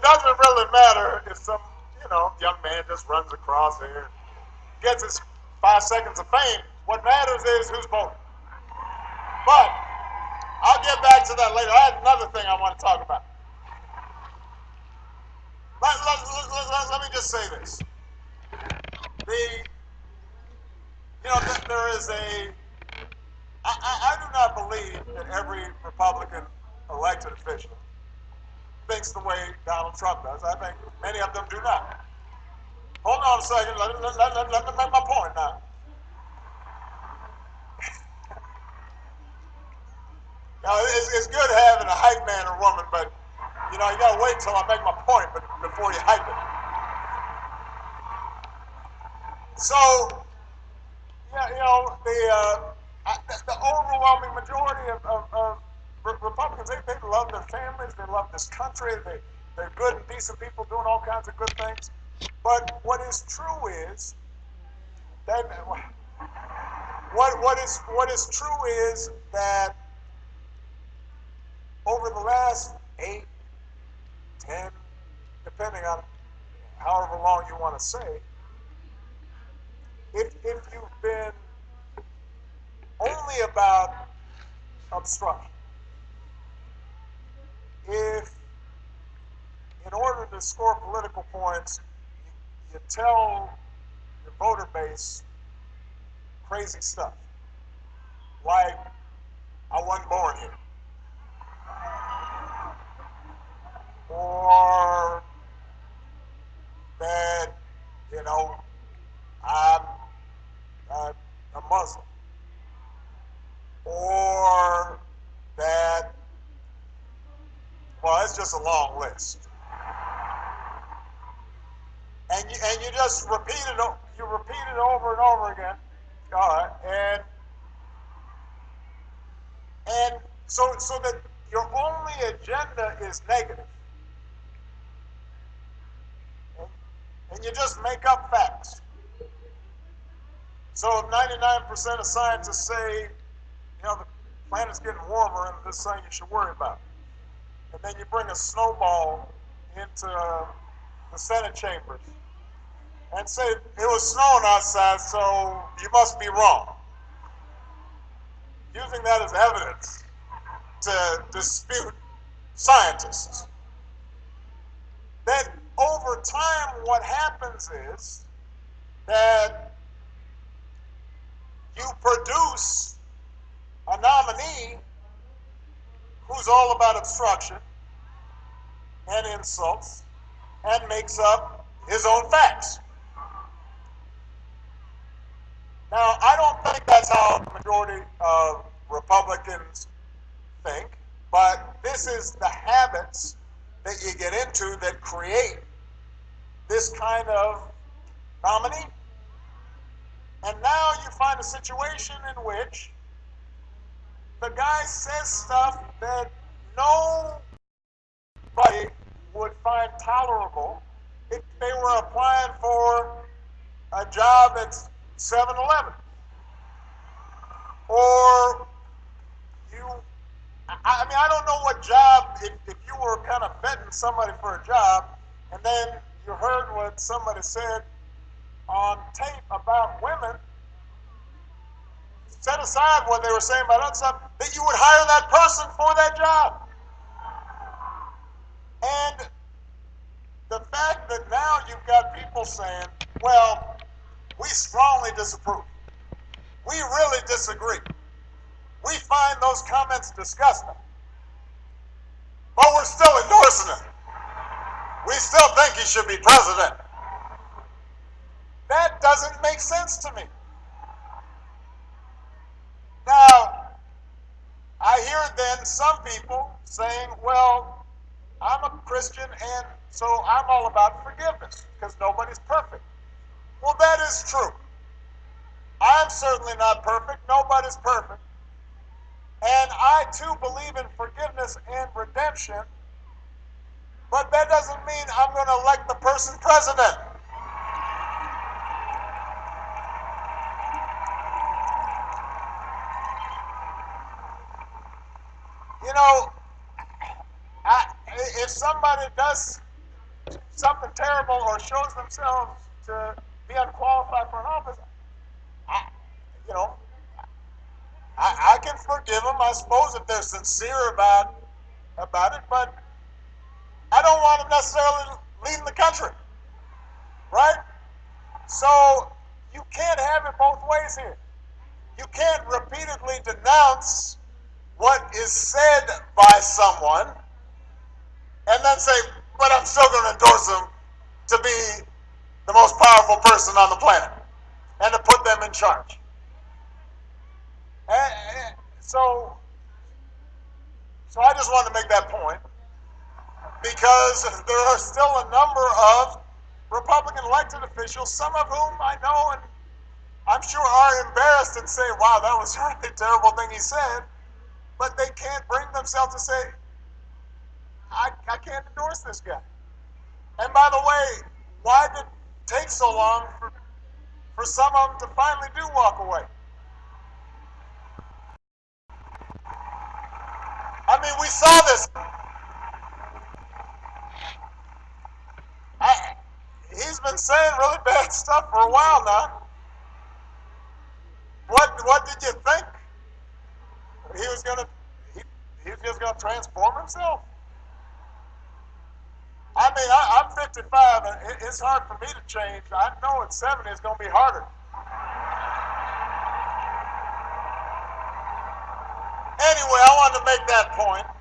doesn't really matter if some, young man just runs across here and gets his 5 seconds of fame. What matters is who's voting. But I'll get back to that later. I had another thing I want to talk about. Let me just say this. There is I do not believe that every Republican elected official thinks the way Donald Trump does. I think many of them do not. Hold on a second. Let me make my point now. It's good having a hype man or woman, but you got to wait till I make my point before you hype it. So, the overwhelming majority of Republicans, they love their families, they love this country, they're good and decent people doing all kinds of good things. But what is true is that what is true is that over the last 8, 10, depending on however long you want to say, if you've been only about obstruction, if in order to score political points, you tell your voter base crazy stuff, like, I wasn't born here, or that, I'm a Muslim, or that, well, it's just a long list. And you just repeat it over and over again. All right, and so that your only agenda is negative. And you just make up facts. So if 99% of scientists say, the planet's getting warmer and this is something you should worry about, and then you bring a snowball into the Senate chambers and say it was snowing outside, so you must be wrong, using that as evidence to dispute scientists, then over time what happens is that you produce a nominee who's all about obstruction and insults and makes up his own facts. Now, I don't think that's how the majority of Republicans think, but this is the habits that you get into that create this kind of nominee. And now you find a situation in which the guy says stuff that nobody would find tolerable if they were applying for a job at 7-Eleven. Or I don't know what job, if you were kind of vetting somebody for a job, and then you heard what somebody said on tape about women, set aside what they were saying about other stuff, that you would hire that person for that job. And the fact that now you've got people saying, well, we strongly disapprove. We really disagree. We find those comments disgusting. But we're still endorsing him. We still think he should be president. That doesn't make sense to me. Now, I hear then some people saying, well, I'm a Christian and so I'm all about forgiveness because nobody's perfect. Well, that is true. I'm certainly not perfect. Nobody's perfect. And I too believe in forgiveness and redemption, but that doesn't mean I'm going to elect the person president. If somebody does something terrible or shows themselves to be unqualified for an office, I, you know, I can forgive them, I suppose, if they're sincere about it, but I don't want them necessarily leading the country, right? So you can't have it both ways here. You can't repeatedly denounce what is said by someone and then say, but I'm still going to endorse them to be the most powerful person on the planet and to put them in charge. And so I just wanted to make that point because there are still a number of Republican elected officials, some of whom I know and I'm sure are embarrassed and say, wow, that was a really terrible thing he said, but they can't bring themselves to say, I can't endorse this guy. And by the way, why did it take so long for some of them to finally do walk away? I mean, we saw this. He's been saying really bad stuff for a while now. What did you think? He was gonna he was just gonna transform himself? I mean, I'm 55, and it's hard for me to change. I know at 70 it's gonna be harder. Anyway, I wanted to make that point.